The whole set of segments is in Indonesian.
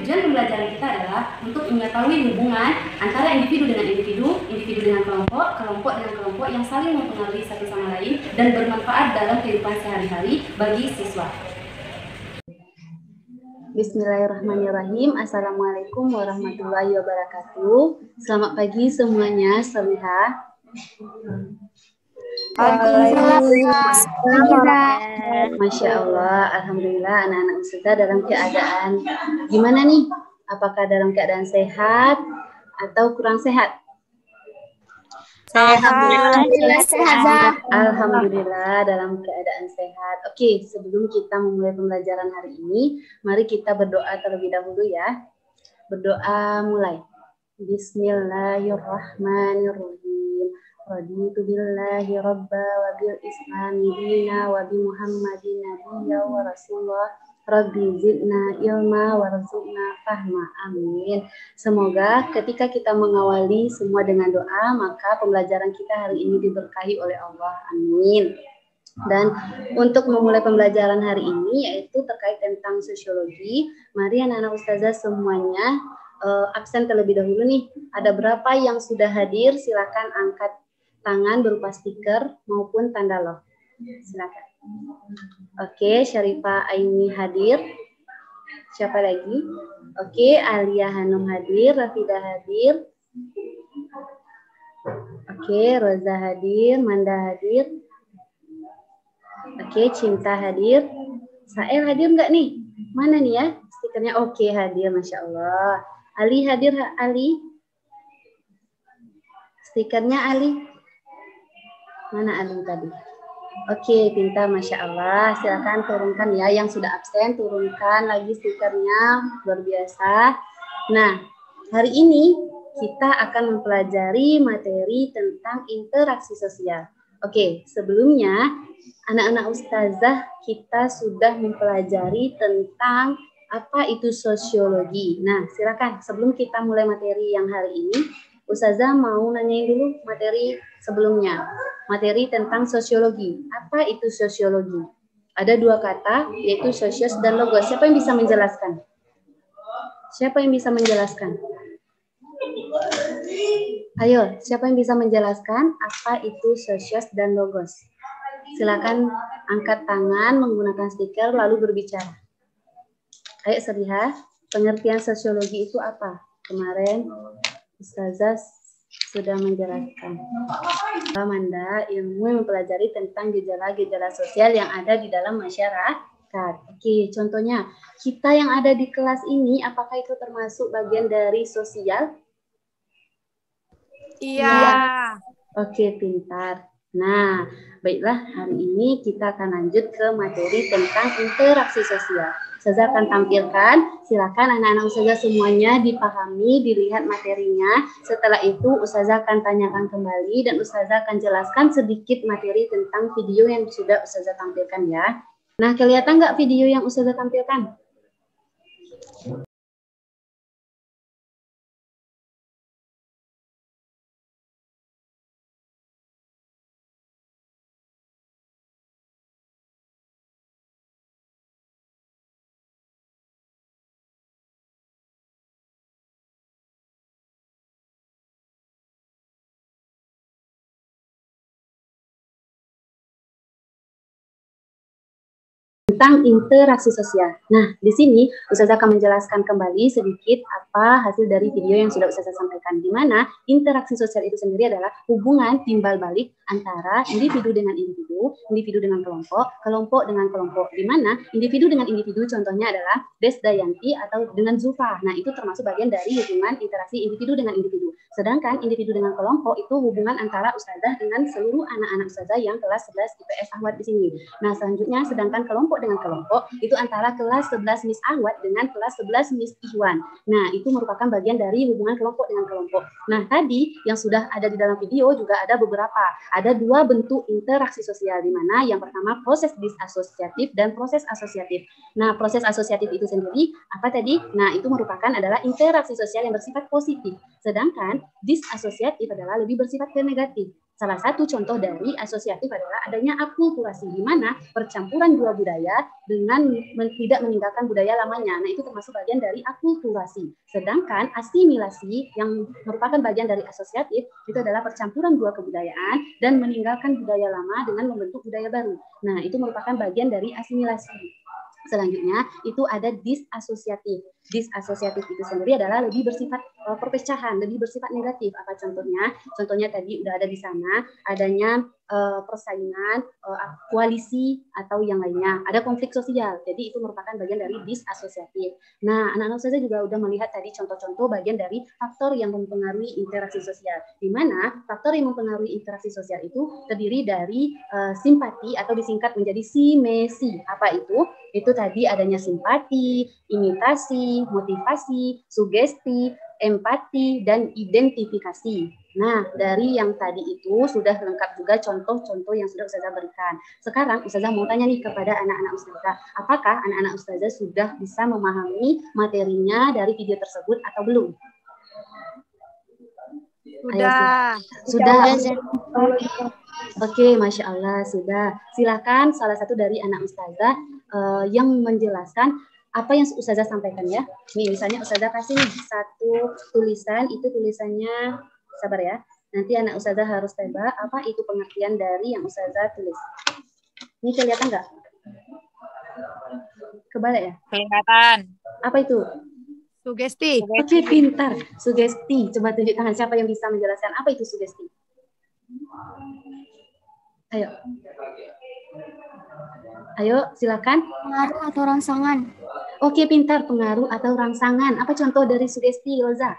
tujuan pembelajaran kita adalah untuk mengetahui hubungan antara individu dengan individu, individu dengan kelompok, kelompok dengan kelompok yang saling mempengaruhi satu sama lain dan bermanfaat dalam kehidupan sehari-hari bagi siswa. Bismillahirrahmanirrahim. Assalamualaikum warahmatullahi wabarakatuh. Selamat pagi semuanya, Solihah. Masya Allah, Alhamdulillah anak-anak ustazah dalam keadaan gimana nih? Apakah dalam keadaan sehat atau kurang sehat? Alhamdulillah dalam keadaan sehat. Oke, sebelum kita memulai pembelajaran hari ini, mari kita berdoa terlebih dahulu ya. Berdoa mulai. Bismillahirrahmanirrahim. Raditu billahi rabba wa bil islami dina wa bi muhammadin nabiyya wa rasulullah. Rabbi zidna ilma warzuqna fahma. Amin. Semoga ketika kita mengawali semua dengan doa, maka pembelajaran kita hari ini diberkahi oleh Allah. Amin. Dan untuk memulai pembelajaran hari ini yaitu terkait tentang sosiologi, mari anak-anak ustazah semuanya absen terlebih dahulu nih. Ada berapa yang sudah hadir? Silakan angkat tangan berupa stiker maupun tanda love. Silakan. Oke, Syarifah Aini hadir. Siapa lagi? Oke, Alia Hanum hadir, Rafida hadir. Oke, Roza hadir, Manda hadir. Oke, Cinta hadir. Sael hadir nggak nih? Mana nih ya? Stikernya oke hadir, Masya Allah. Ali hadir, Ali. Stikernya Ali. Mana Ali tadi? Oke, pintar, Masya Allah. Silakan turunkan ya. Yang sudah absen, turunkan lagi stikernya. Luar biasa. Nah, hari ini kita akan mempelajari materi tentang interaksi sosial. Oke, sebelumnya anak-anak ustazah kita sudah mempelajari tentang apa itu sosiologi. Nah, silakan sebelum kita mulai materi yang hari ini, ustazah mau nanyain dulu materi sebelumnya. Materi tentang sosiologi. Apa itu sosiologi? Ada dua kata, yaitu sosios dan logos. Siapa yang bisa menjelaskan? Siapa yang bisa menjelaskan? Ayo, siapa yang bisa menjelaskan apa itu sosios dan logos? Silakan angkat tangan menggunakan stiker lalu berbicara. Ayo Solihah, pengertian sosiologi itu apa? Kemarin ustazah sudah menjelaskan. Amanda, ilmu mempelajari tentang gejala-gejala sosial yang ada di dalam masyarakat. Oke, contohnya, kita yang ada di kelas ini, apakah itu termasuk bagian dari sosial? Iya. Oke, pintar. Nah, baiklah, hari ini kita akan lanjut ke materi tentang interaksi sosial. Ustazah akan tampilkan, silakan anak-anak ustazah semuanya dipahami, dilihat materinya. Setelah itu ustazah akan tanyakan kembali dan ustazah akan jelaskan sedikit materi tentang video yang sudah ustazah tampilkan ya. Nah, kelihatan nggak video yang ustazah tampilkan? Tentang interaksi sosial. Nah, di sini ustazah akan menjelaskan kembali sedikit apa hasil dari video yang sudah ustazah sampaikan. Di mana interaksi sosial itu sendiri adalah hubungan timbal balik antara individu dengan individu, individu dengan kelompok, kelompok dengan kelompok. Di mana individu dengan individu contohnya adalah Desdayanti atau dengan Zulfa. Nah, itu termasuk bagian dari hubungan interaksi individu dengan individu. Sedangkan individu dengan kelompok itu hubungan antara ustazah dengan seluruh anak-anak ustazah yang kelas 11 IPS Ahwat di sini. Nah, selanjutnya sedangkan kelompok dengan kelompok itu antara kelas 11 Miss Ahwat dengan kelas 11 Miss Ihwan. Nah, itu merupakan bagian dari hubungan kelompok dengan kelompok. Nah, tadi yang sudah ada di dalam video juga ada beberapa. Ada dua bentuk interaksi sosial di mana yang pertama proses disasosiatif dan proses asosiatif. Nah, proses asosiatif itu sendiri apa tadi? Nah, itu merupakan adalah interaksi sosial yang bersifat positif. Sedangkan disasosiatif adalah lebih bersifat ke negatif. Salah satu contoh dari asosiatif adalah adanya akulturasi, di mana percampuran dua budaya dengan tidak meninggalkan budaya lamanya. Nah, itu termasuk bagian dari akulturasi. Sedangkan asimilasi yang merupakan bagian dari asosiatif itu adalah percampuran dua kebudayaan dan meninggalkan budaya lama dengan membentuk budaya baru. Nah, itu merupakan bagian dari asimilasi. Selanjutnya itu ada disasosiatif. Disasosiatif itu sendiri adalah lebih bersifat perpecahan, lebih bersifat negatif. Apa contohnya? Contohnya tadi udah ada di sana, adanya persaingan, koalisi atau yang lainnya. Ada konflik sosial. Jadi itu merupakan bagian dari disasosiatif. Nah, anak-anak saya juga udah melihat tadi contoh-contoh bagian dari faktor yang mempengaruhi interaksi sosial. Di mana faktor yang mempengaruhi interaksi sosial itu terdiri dari simpati atau disingkat menjadi simesi. Apa itu? Itu tadi adanya simpati, imitasi, motivasi, sugesti, empati, dan identifikasi. Nah, dari yang tadi itu sudah lengkap juga contoh-contoh yang sudah Ustazah berikan. Sekarang Ustazah mau tanya nih kepada anak-anak Ustazah, apakah anak-anak Ustazah sudah bisa memahami materinya dari video tersebut atau belum? Sudah. Sudah. Oke, Masya Allah, sudah. Silakan salah satu dari anak Ustazah yang menjelaskan apa yang Ustazah sampaikan ya. Nih, misalnya Ustazah kasih nih satu tulisan, itu tulisannya, sabar ya. Nanti anak Ustazah harus tebak apa itu pengertian dari yang Ustazah tulis. Ini kelihatan nggak? Kebalik ya? Kelihatan. Apa itu? Sugesti. Oke, pintar. Sugesti. Coba tunjuk tangan siapa yang bisa menjelaskan apa itu sugesti. Ayo. Ayo, silakan. Pengaruh atau rangsangan. Oke, pintar. Pengaruh atau rangsangan. Apa contoh dari sugesti, Loza?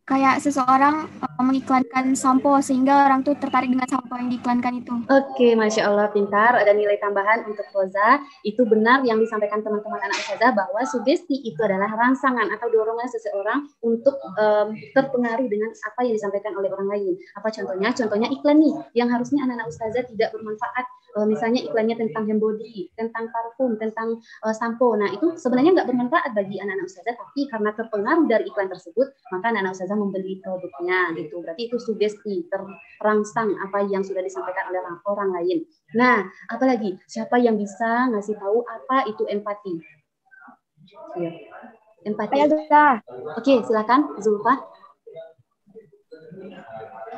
Kayak seseorang mengiklankan sampo sehingga orang tuh tertarik dengan sampo yang diiklankan itu. Oke, Masya Allah, pintar. Ada nilai tambahan untuk Loza. Itu benar yang disampaikan teman-teman anak Ustazah bahwa sugesti itu adalah rangsangan atau dorongan seseorang untuk terpengaruh dengan apa yang disampaikan oleh orang lain. Apa contohnya? Contohnya iklan nih, yang harusnya anak-anak Ustazah tidak bermanfaat. Misalnya iklannya tentang hand body, tentang parfum, tentang sampo. Nah, itu sebenarnya nggak bermanfaat bagi anak-anak Ustazah, tapi karena terpengaruh dari iklan tersebut, maka anak-anak Ustazah membeli produknya gitu. Berarti itu sugesti, terangsang apa yang sudah disampaikan oleh orang lain. Nah, apalagi siapa yang bisa ngasih tahu apa itu empati? Ya. Empati. Oke, silakan Zulfa.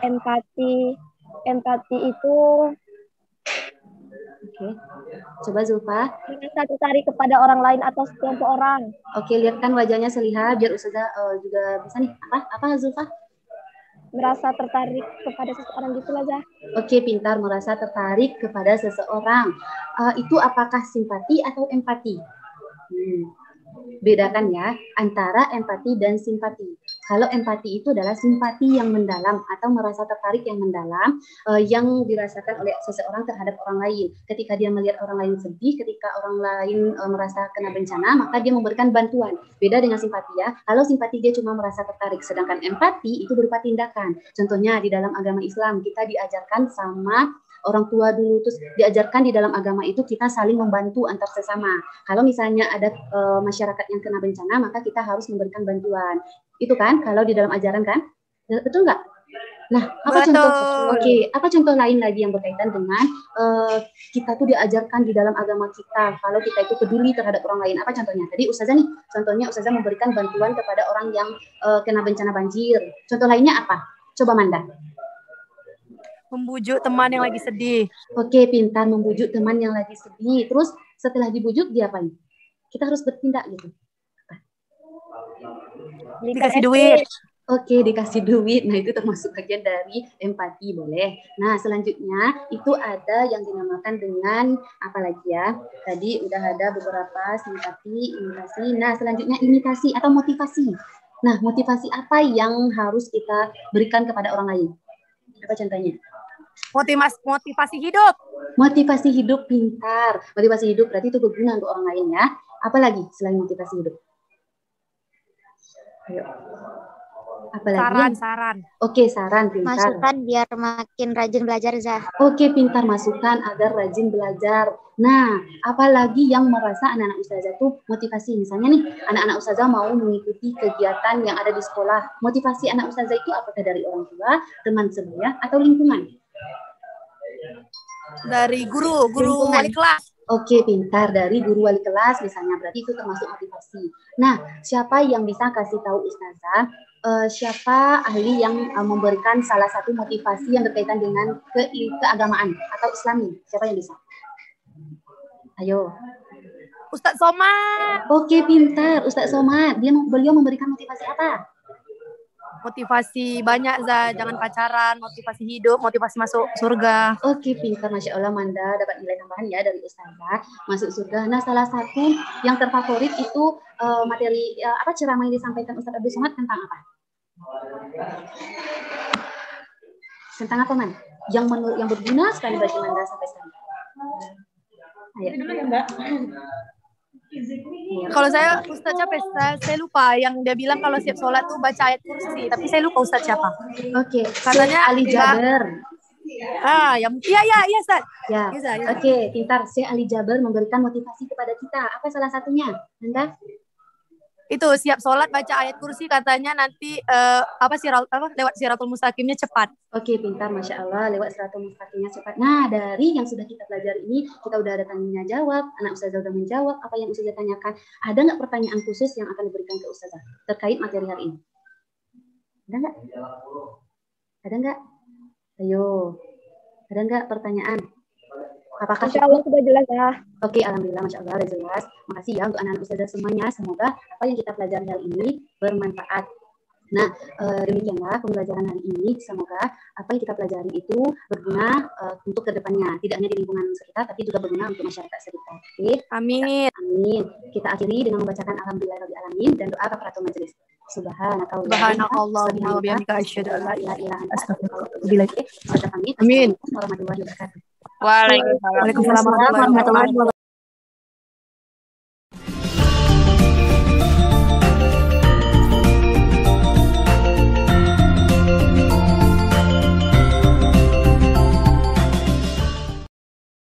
Empati itu Oke, coba Zulfa. merasa tertarik kepada orang lain atau sekelompok orang. Oke, lihatkan wajahnya Seliha biar Ustazah juga bisa nih. Apa Zulfa? Merasa tertarik kepada seseorang gitu aja. Oke, pintar, merasa tertarik kepada seseorang. Itu apakah simpati atau empati? Bedakan ya antara empati dan simpati. Kalau empati itu adalah simpati yang mendalam atau merasa tertarik yang mendalam yang dirasakan oleh seseorang terhadap orang lain. Ketika dia melihat orang lain sedih, ketika orang lain merasa kena bencana, maka dia memberikan bantuan. Beda dengan simpati ya. Kalau simpati dia cuma merasa tertarik, sedangkan empati itu berupa tindakan. Contohnya di dalam agama Islam kita diajarkan sama orang tua dulu, terus diajarkan di dalam agama itu kita saling membantu antar sesama. Kalau misalnya ada masyarakat yang kena bencana, maka kita harus memberikan bantuan. Itu kan kalau di dalam ajaran kan? Betul nggak? Nah, apa contoh? Oke, apa contoh lain lagi yang berkaitan dengan kita tuh diajarkan di dalam agama kita kalau kita itu peduli terhadap orang lain? Apa contohnya? Tadi Ustazah nih, contohnya Ustazah memberikan bantuan kepada orang yang kena bencana banjir. Contoh lainnya apa? Coba Manda. Membujuk teman yang lagi sedih. Oke, pintar, membujuk teman yang lagi sedih. Terus setelah dibujuk dia apa? Kita harus bertindak gitu. Dikasih duit. Oke, dikasih duit. Nah, itu termasuk bagian dari empati, boleh. Nah, selanjutnya itu ada yang dinamakan dengan apa lagi ya? Tadi udah ada beberapa simpati, imitasi. Nah, selanjutnya imitasi atau motivasi. Nah, motivasi apa yang harus kita berikan kepada orang lain? Apa contohnya? Motivasi hidup. Motivasi hidup, pintar. Motivasi hidup berarti itu berguna untuk orang lain ya. Apa lagi selain motivasi hidup? Ayo. Apalagi Saran, yang- saran. Oke, saran pintar. Masukan biar makin rajin belajar, Zah. Oke, pintar masukan agar rajin belajar. Nah, apalagi yang merasa anak-anak ustazah tuh motivasi. Misalnya nih, anak-anak ustazah mau mengikuti kegiatan yang ada di sekolah. Motivasi anak ustazah itu apakah dari orang tua, teman sebaya, atau lingkungan? Dari guru Lingkungan. wali kelas. Oke, pintar dari guru wali kelas misalnya, berarti itu termasuk motivasi. Nah, siapa yang bisa kasih tahu ustazah, siapa ahli yang memberikan salah satu motivasi yang berkaitan dengan keagamaan atau Islami? Siapa yang bisa? Ayo. Ustadz Somad. Oke, pintar. Ustadz Somad, beliau memberikan motivasi apa? Motivasi banyak, Zah. Jangan pacaran, motivasi hidup, motivasi masuk surga. Oke, pintar. Masya Allah, Manda dapat nilai tambahan ya dari ustazah masuk surga. Nah, salah satu yang terfavorit itu materi ceramah yang disampaikan Ustadz Abdul Somad tentang apa? Tentang apa, Man? Yang berguna sekali bagi Manda sampai sekarang. Ayo. Iya. Kalau saya Ustadz siapa? Saya lupa. Yang dia bilang kalau siap sholat tuh baca ayat kursi. Tapi saya lupa Ustadz siapa. Oke, Katanya Ali Jaber. Iya, Ustaz. Ya. Iya, Zah, iya. Oke, pintar. Syekh Ali Jaber memberikan motivasi kepada kita. Apa salah satunya? Anda? Itu siap sholat baca ayat kursi, katanya nanti lewat siratul mustaqimnya cepat. Oke, pintar, Masya Allah, lewat siratul mustaqimnya cepat. Nah, dari yang sudah kita pelajari ini, kita udah ada tanya jawab, anak ustazah udah menjawab apa yang ustazah tanyakan. Ada nggak pertanyaan khusus yang akan diberikan ke ustazah terkait materi hari ini? Ada nggak? Ada nggak? Ayo, ada nggak pertanyaan? Apakah Insya Allah sudah jelas ya. Oke, alhamdulillah, Masya Allah, udah jelas. Makasih ya untuk anak-anak ustazah semuanya. Semoga apa yang kita pelajari hari ini bermanfaat. Nah, demikianlah pembelajaran hari ini. Semoga apa yang kita pelajari itu berguna untuk kedepannya. Tidak hanya di lingkungan sekitar, tapi juga berguna untuk masyarakat sekitar. Oke, Amin. amin. Kita akhiri dengan membacakan Alhamdulillahirrahmanirrahim dan doa kafaratul majelis. Subhanakallahumma wa bihamdika asyhadu an la ilaha illa anta astaghfiruka wa atubu ilaik. Amin. Amin. Warahmatullahi wabarakatuh. Waalaikumsalam warahmatullahi wabarakatuh.